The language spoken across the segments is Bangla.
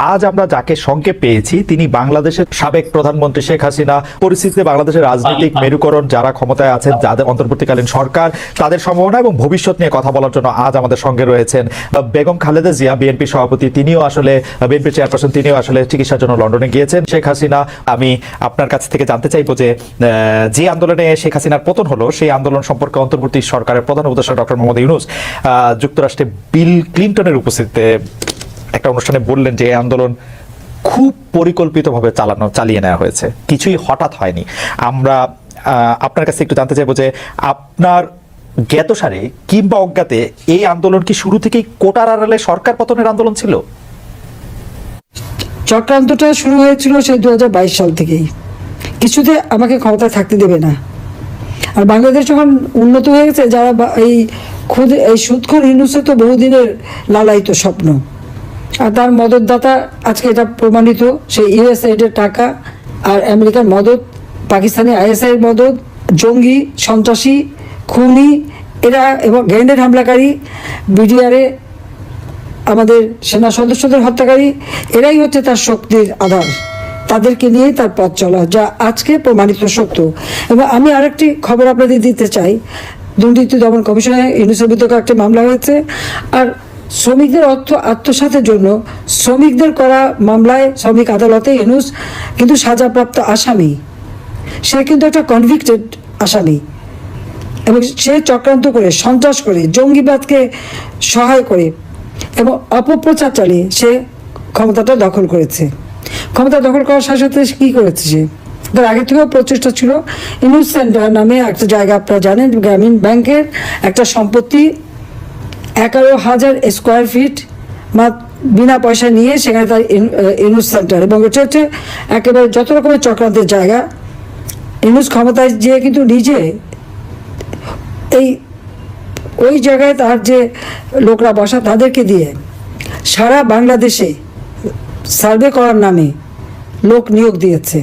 আজ আমরা যাকে সঙ্গে পেয়েছি তিনি বাংলাদেশের সাবেক প্রধানমন্ত্রী শেখ হাসিনা। পরিস্থিতিতে বাংলাদেশের রাজনৈতিক মেরুকরণ, যারা ক্ষমতায় আছেন, যাদের অন্তর্বর্তীকালীন সরকার, তাদের সম্ভাবনা এবং ভবিষ্যৎ নিয়ে কথা বলার জন্য আজ আমাদের সঙ্গে রয়েছেন বেগম খালেদা জিয়া, বিএনপি সভাপতি। তিনিও আসলে বিএনপি চেয়ারপারসন, তিনিও আসলে চিকিৎসার জন্য লন্ডনে গিয়েছেন। শেখ হাসিনা, আমি আপনার কাছ থেকে জানতে চাইবো যে আন্দোলনে শেখ হাসিনার পতন হলো সেই আন্দোলন সম্পর্কে অন্তর্বর্তী সরকারের প্রধান উপদেষ্টা ডক্টর মোহাম্মদ ইউনূস যুক্তরাষ্ট্রে বিল ক্লিনটনের উপস্থিতিতে একটা অনুষ্ঠানে বললেন যে এই আন্দোলন খুব পরিকল্পিতভাবে চালিয়ে নেওয়া হয়েছে, কিছুই হঠাৎ হয়নি। আমরা আপনার কাছে একটু জানতে চাইবো যে আপনার জ্ঞাতসারে কিংবা অজ্ঞাতে এই আন্দোলন কি শুরু থেকেই কোটার আড়ালে সরকার পতনের আন্দোলন ছিল? চক্রান্তটা শুরু হয়েছিল সেই 2022 সাল থেকেই। কিছুতে আমাকে ক্ষমতায় থাকতে দেবে না। আর বাংলাদেশ যখন উন্নত হয়ে গেছে, যারা এই সুদখোর ইউনূসের তো বহুদিনের লালায়িত স্বপ্ন, আর তার মদতদাতা আজকে এটা প্রমাণিত। সেই ইউএসএইডের টাকা আর আমেরিকার মদত, পাকিস্তানি আইএসআই এর মদত, জঙ্গি, সন্ত্রাসী, খুনি এরা এবং গ্রেনেড হামলাকারী, বিডিআরে আমাদের সেনা সদস্যদের হত্যাকারী, এরাই হচ্ছে তার শক্তির আধার। তাদেরকে নিয়েই তার পথ চলা, যা আজকে প্রমাণিত সত্য। এবং আমি আরেকটি খবর আপনাদের দিতে চাই, দুর্নীতি দমন কমিশনে ইউনূসের বিরুদ্ধে একটি মামলা হয়েছে। আর শ্রমিকদের অর্থ আত্মসাতের জন্য শ্রমিকদের করা মামলায় শ্রমিক আদালতে ইউনূস কিন্তু সাজাপ্রাপ্ত আসামি। সে কিন্তু একটা কনভিক্টেড আসামি এবং সে চক্রান্ত করে, সন্ত্রাস করে, জঙ্গিবাদকে সহায় করে এবং অপপ্রচার চালিয়ে সে ক্ষমতাটা দখল করেছে। ক্ষমতা দখল করার সাথে সাথে কী করেছে, সে তার আগে থেকেও প্রচেষ্টা ছিল। ইউনূস সেন্টার নামে একটা জায়গা, আপনারা জানেন, গ্রামীণ ব্যাংকের একটা সম্পত্তি 11,000 স্কোয়ার ফিট বিনা পয়সা নিয়ে সেখানে তার ইউনূস সেন্টার, এবং এটা হচ্ছে একেবারে যত রকমের চক্রান্তের জায়গা। ইউনূস ক্ষমতায় যেয়ে কিন্তু নিজে ওই জায়গায় তার যে লোকরা বসা তাদেরকে দিয়ে সারা বাংলাদেশে সার্ভে করার নামে লোক নিয়োগ দিয়েছে।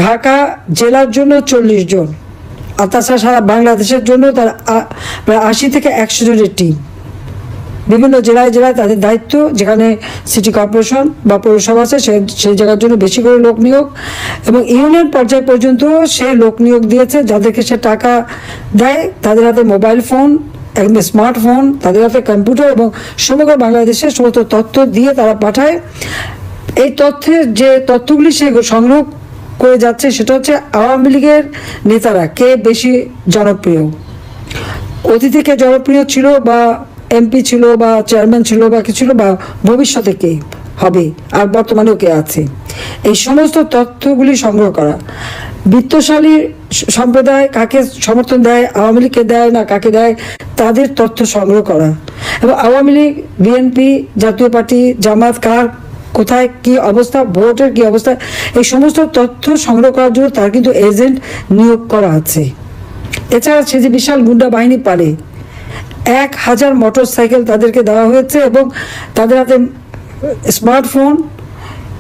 ঢাকা জেলার জন্য 40 জন, আর তাছাড়া সারা বাংলাদেশের জন্য তার প্রায় 80 থেকে 100 জনের টিম। বিভিন্ন জেলায় জেলায় তাদের দায়িত্ব, যেখানে সিটি কর্পোরেশন বা পৌরসভা আছে সেই জায়গার জন্য বেশি করে লোক নিয়োগ, এবং ইউনিয়ন পর্যায় পর্যন্ত সে লোক নিয়োগ দিয়েছে। যাদেরকে সে টাকা দেয় তাদের হাতে মোবাইল ফোন, একদম স্মার্টফোন, তাদের হাতে কম্পিউটার, এবং সমগ্র বাংলাদেশের সমস্ত তথ্য দিয়ে তারা পাঠায়। এই তথ্যের যে তথ্যগুলি সে সংগ্রহ করে যাচ্ছে সেটা হচ্ছে আওয়ামী লীগের নেতারা কে বেশি জনপ্রিয়, অতীতে কে জনপ্রিয় ছিল, বা এমপি ছিল, বা চেয়ারম্যান ছিল, বা কি ছিল, বা ভবিষ্যতে কে হবে, আর বর্তমানেও কে আছে। এই সমস্ত তথ্যগুলি সংগ্রহ করা, বিত্তশালী সম্প্রদায় কাকে সমর্থন দেয়, আওয়ামী লীগকে দেয় না কাকে দেয়, তাদের তথ্য সংগ্রহ করা, এবং আওয়ামী লীগ, বিএনপি, জাতীয় পার্টি, জামাত কার কোথায় কি অবস্থা, ভোটের কি অবস্থা, এই সমস্ত তথ্য সংগ্রহ করার জন্য তার কিন্তু এজেন্ট নিয়োগ করা আছে। এছাড়া সে যে বিশাল গুন্ডা বাহিনী পারে, 1000 মোটর সাইকেল তাদেরকে দেওয়া হয়েছে, এবং তাদের হাতে স্মার্টফোন,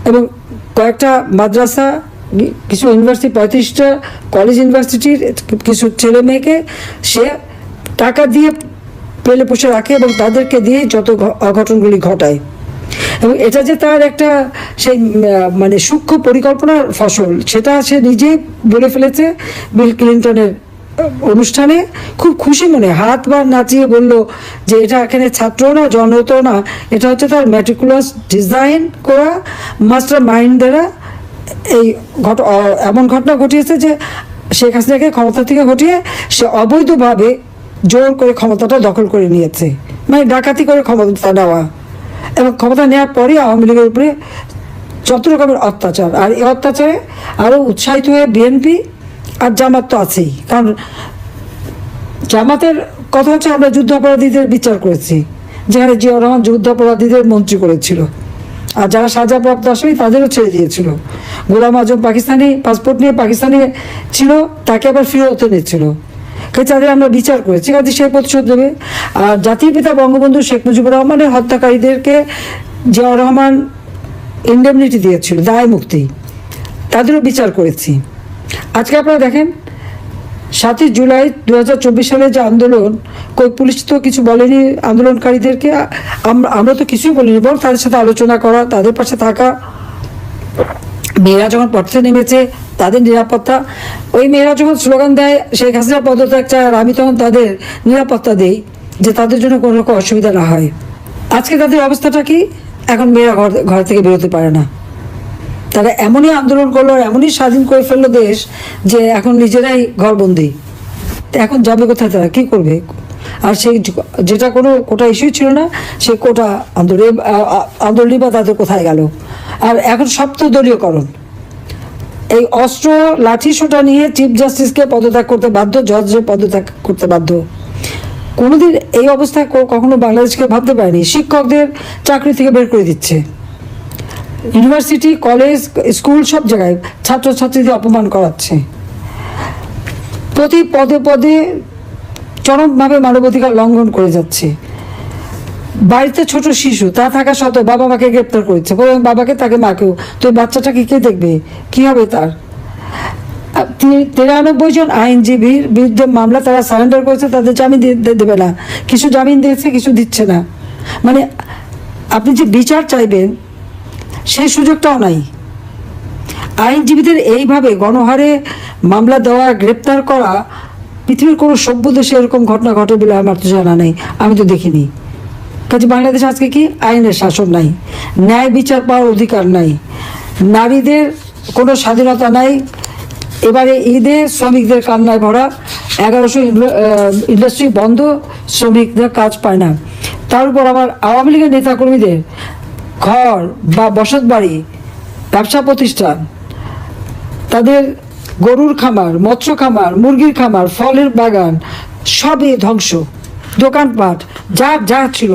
এবং কয়েকটা মাদ্রাসা, কিছু ইউনিভার্সিটি, 35টা কলেজ ইউনিভার্সিটির কিছু ছেলে মেয়েকে সে টাকা দিয়ে পেলে পুষে রাখে, এবং তাদেরকে দিয়ে যত অঘটনগুলি ঘটায়। এবং এটা যে তার একটা সেই মানে সূক্ষ্ম পরিকল্পনার ফসল, সেটা সে নিজেই বলে ফেলেছে বিল ক্লিনটনের অনুষ্ঠানে। খুব খুশি মনে হাত বা নাচিয়ে বলল যে এটা এখানে ছাত্র না, জনত না, এটা হচ্ছে তার ম্যাটিকুলাস ডিজাইন করা মাস্টার মাইন্ড দ্বারা এই এমন ঘটনা ঘটিয়েছে যে শেখ হাসিনাকে ক্ষমতা থেকে ঘটিয়ে সে অবৈধভাবে জোর করে ক্ষমতাটা দখল করে নিয়েছে, মানে ডাকাতি করে ক্ষমতা নেওয়া, এবং ক্ষমতা নেওয়ার পরই আওয়ামী লীগের উপরে যত রকমের অত্যাচার, আর এই অত্যাচারে আরও উৎসাহিত হয়ে বিএনপি আর জামাত তো আছেই। কারণ জামাতের কথা হচ্ছে আমরা যুদ্ধাপরাধীদের বিচার করেছি, যেখানে জিয়াউর রহমান যুদ্ধাপরাধীদের মন্ত্রী করেছিল, আর যারা সাজাপ্রাপ্ত আসামি তাদেরও ছেড়ে দিয়েছিল। গোলাম আজম পাকিস্তানি পাসপোর্ট নিয়ে পাকিস্তানে ছিল, তাকে আবার ফেরত এনেছিল, তাদের আমরা বিচার করেছি, কাজে সে প্রতিশোধ দেবে। আর জাতির পিতা বঙ্গবন্ধু শেখ মুজিবুর রহমানের হত্যাকারীদেরকে জিয়াউর রহমান ইন্ডেমনিটি দিয়েছিল, দায় মুক্তি, তাদেরও বিচার করেছি। আজকে আপনারা দেখেন 7ই জুলাই 2024 সালে যে আন্দোলন, কই পুলিশ তো কিছু বলেনি আন্দোলনকারীদেরকে, আমরা তো কিছুই বলিনি, বরং তাদের সাথে আলোচনা করা, তাদের পাশে থাকা। মেয়েরা যখন পথে নেমেছে তাদের নিরাপত্তা, ওই মেয়েরা যখন স্লোগান দেয় শেখ হাসিনা পদত্যাগ চায়, আর আমি তখন তাদের নিরাপত্তা দেই যে তাদের জন্য কোনো রকম অসুবিধা না হয়। আজকে তাদের অবস্থাটা কি? এখন মেয়েরা ঘর থেকে বেরোতে পারে না। তারা এমনই আন্দোলন করলো, এমনই স্বাধীন করে ফেললো দেশ যে এখন নিজেরাই ঘরবন্দি। এখন যাবে কোথায়, তারা কী করবে? আর সেই যেটা কোনো কোটা ইস্যু ছিল না, সে কোটা আন্দোলনই বা তাদের কোথায় গেল? আর এখন সপ্তদলীয়করণ, এই অস্ত্র লাঠি সোটা নিয়ে চিফ জাস্টিসকে পদত্যাগ করতে বাধ্য, জজকে পদত্যাগ করতে বাধ্য। কোনোদিন এই অবস্থায় কখনো বাংলাদেশকে ভাবতে পারেনি। শিক্ষকদের চাকরি থেকে বের করে দিচ্ছে, ইউনিভার্সিটি, কলেজ, স্কুল সব জায়গায় ছাত্রছাত্রীদের অপমান করাচ্ছে, প্রতি পদে পদে চরমভাবে মানবাধিকার লঙ্ঘন করে যাচ্ছে। বাড়িতে ছোট শিশু তা থাকা সত্ত্বেও বাবা মাকে গ্রেপ্তার করেছে, বাবাকে তাকে মাকেও। তো বাচ্চাটাকে কে দেখবে? কি হবে তার? 93 জন আইনজীবীর বিরুদ্ধে মামলা তারা সারেন্ডার করেছে, তাদের জামিন দেবে না। কিছু জামিন দিয়েছে, কিছু দিচ্ছে না। মানে আপনি যে বিচার চাইবেন সেই সুযোগটাও নাই। আইনজীবীদের এইভাবে গণহারে মামলা দেওয়া, গ্রেপ্তার করা, পৃথিবীর কোনো সভ্য দেশে এরকম ঘটনা ঘটে বলে আমার তো জানা নেই, আমি তো দেখিনি। কাজে বাংলাদেশে আজকে কি? আইনের শাসন নাই, ন্যায় বিচার পাওয়ার অধিকার নাই, নারীদের কোনো স্বাধীনতা নাই। এবারে ঈদে শ্রমিকদের কান্নায় ভরা, 1100 ইন্ডাস্ট্রি বন্ধ, শ্রমিকদের কাজ পায় না। তার উপর আবার আওয়ামী লীগের নেতাকর্মীদের ঘর বা বসত বাড়ি, ব্যবসা প্রতিষ্ঠান, তাদের গরুর খামার, মৎস্য খামার, মুরগির খামার, ফলের বাগান সবই ধ্বংস। দোকানপাট যা ছিল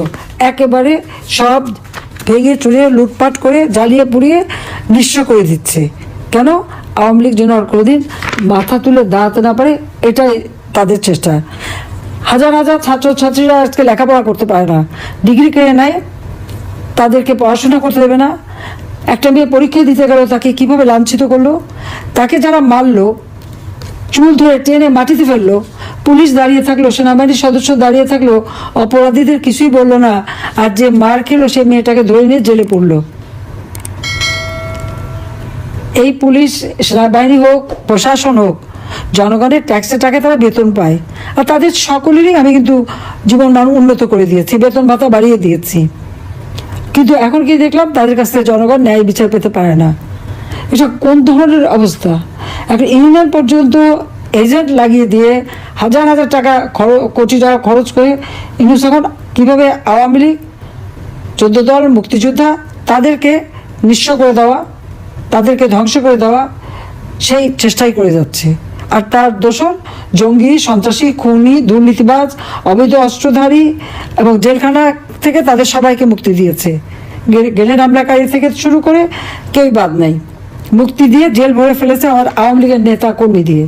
একেবারে সব ভেঙে চুরিয়ে লুটপাট করে জ্বালিয়ে পুড়িয়ে নিঃস্ব করে দিচ্ছে। কেন? আওয়ামী লীগ যেন আর কোনোদিন মাথা তুলে দাঁড়াতে না পারে, এটাই তাদের চেষ্টা। হাজার হাজার ছাত্রছাত্রীরা আজকে লেখাপড়া করতে পারে না, ডিগ্রি কেড়ে নেয়, তাদেরকে পড়াশোনা করতে দেবে না। একটা মেয়ে পরীক্ষা দিতে গেল, তাকে কিভাবে লাঞ্ছিত করলো, তাকে যারা মারলো, চুল ধরে টেনে মাটিতে ফেললো, পুলিশ দাঁড়িয়ে থাকলো, সেনাবাহিনীর সদস্য দাঁড়িয়ে থাকলো, অপরাধীদের কিছুই বললো না, আর যে মার খেলো সেই মেয়েটাকে ধরে নিয়ে জেলে পড়লো। এই পুলিশ, সেনাবাহিনী হোক, প্রশাসন হোক, জনগণের ট্যাক্সের টাকা তারা বেতন পায়, আর তাদের সকলেরই আমি কিন্তু জীবন মান উন্নত করে দিয়েছি, বেতন ভাতা বাড়িয়ে দিয়েছি। কিন্তু এখন কি দেখলাম, তাদের কাছ থেকে জনগণ ন্যায় বিচার পেতে পারে না। এটা কোন ধরনের অবস্থা? এখন ইউনিয়ন পর্যন্ত এজেন্ট লাগিয়ে দিয়ে হাজার হাজার টাকা কোটি টাকা খরচ করে ইউনুস এখন কীভাবে আওয়ামী লীগ, 14 দল, মুক্তিযোদ্ধা, তাদেরকে নিঃস্ব করে দেওয়া, তাদেরকে ধ্বংস করে দেওয়া, সেই চেষ্টাই করে যাচ্ছে। আর তার দোষর জঙ্গি, সন্ত্রাসী, খুনি, দুর্নীতিবাজ, অবৈধ অস্ত্রধারী এবং জেলখানা থেকে তাদের সবাইকে মুক্তি দিয়েছে। গেলেন হামলাকারী থেকে শুরু করে কেউই বাদ নাই, মুক্তি দিয়ে জেল ভরে ফেলেছে আমার আওয়ামী লীগের নেতা কর্মী দিয়ে।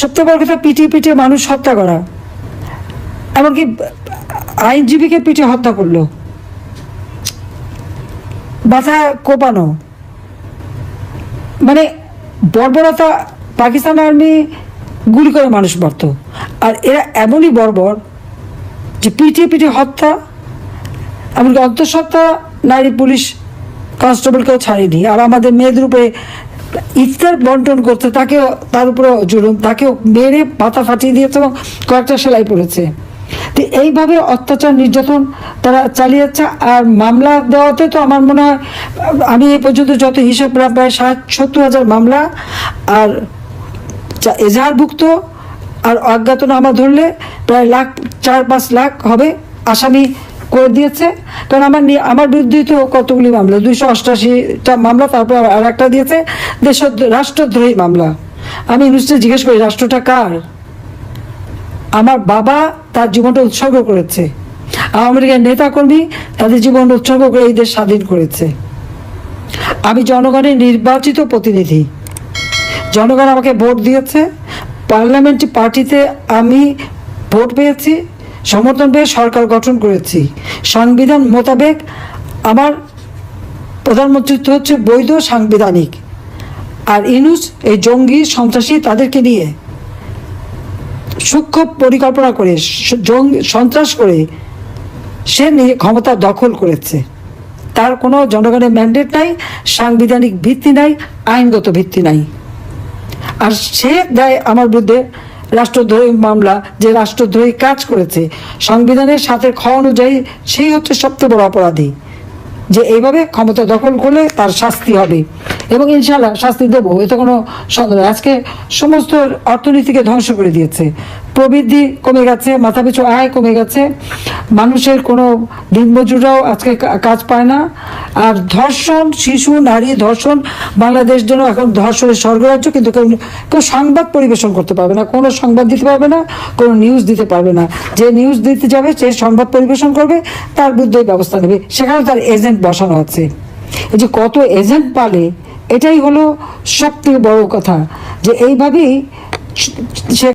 সবচেয়ে বড় কথা, পিটিয়ে মানুষ হত্যা করা, এমনকি আইনজীবীকে পিটিয়ে হত্যা করলো, মাথা কোপানো, মানে বর্বরতা। পাকিস্তান আর্মি গুলি করে মানুষ মারত, আর এরা এমনই বর্বর যে পিটিয়ে হত্যা, এমনকি অন্তঃসত্ত্বা নারী পুলিশ কনস্টেবলকেও ছাড়েনি। আর আমাদের মেয়েদের উপরে ইফতার বন্টন করতে, তাকেও, তার উপরেও জুলুম, তাকেও মেরে পাতা ফাটিয়ে দিয়েছে এবং কয়েকটা সেলাই পড়েছে। তো এইভাবে অত্যাচার, নির্যাতন তারা চালিয়ে যাচ্ছে। আর মামলা দেওয়াতে তো আমার মনে হয়, আমি এই পর্যন্ত যত হিসাব, প্রায় 70,000 মামলা, আর এজাহারভুক্ত আর অজ্ঞাতনামা ধরলে প্রায় 4-5 লাখ হবে আসামি করে দিয়েছে। কারণ আমার বিরুদ্ধেই তো কতগুলি মামলা, 288টা মামলা, তারপর আর একটা দিয়েছে রাষ্ট্রদ্রোহী মামলা। আমি ইউনিভার্সিটি জিজ্ঞেস করি, রাষ্ট্রটা কার? আমার বাবা তার জীবনটা উৎসর্গ করেছে, আওয়ামী লীগের নেতাকর্মী তাদের জীবন উৎসর্গ করে এই দেশ স্বাধীন করেছে। আমি জনগণের নির্বাচিত প্রতিনিধি, জনগণ আমাকে ভোট দিয়েছে, পার্লামেন্ট পার্টিতে আমি ভোট পেয়েছি, সমর্থন পেয়ে সরকার গঠন করেছি। সংবিধান মোতাবেক আমার প্রধানমন্ত্রিত্ব হচ্ছে বৈধ, সাংবিধানিক। আর ইউনূস এই জঙ্গি, সন্ত্রাসী, তাদেরকে নিয়ে সূক্ষ্ম পরিকল্পনা করে সন্ত্রাস করে সে নিজে ক্ষমতা দখল করেছে। তার কোনো জনগণের ম্যান্ডেট নাই, সাংবিধানিক ভিত্তি নাই, আইনগত ভিত্তি নাই। আর সে দেয় আমার বিরুদ্ধে রাষ্ট্রদ্রোহী মামলা, যে রাষ্ট্রদ্রোহী কাজ করেছে সংবিধানের 7 খ অনুযায়ী, সেই হচ্ছে সবচেয়ে বড় অপরাধী, যে এইভাবে ক্ষমতা দখল করলে তার শাস্তি হবে, এবং ইনশাল্লাহ শাস্তি দেবো, এতে কোনো সন্দেহ নেই। আজকে সমস্ত অর্থনীতিকে ধ্বংস করে দিয়েছে, প্রবৃদ্ধি কমে গেছে, মাথাপিছু আয় কমে গেছে, মানুষের কোনো দিনমজুররাও আজকে কাজ পায় না। আর ধর্ষণ, শিশু নারী ধর্ষণ, বাংলাদেশ জন্য এখন ধর্ষণের স্বর্গরাজ্য, কিন্তু কেউ সংবাদ পরিবেশন করতে পারবে না, কোনো সংবাদ দিতে পারবে না, কোনো নিউজ দিতে পারবে না। যে নিউজ দিতে যাবে, যে সংবাদ পরিবেশন করবে, তার বিরুদ্ধে ব্যবস্থা নেবে। সেখানে তার এজেন্ট বসানো আছে। এই যে কত এজেন্ট পালে, এটাই হলো সবথেকে বড় কথা, যে এইভাবেই সে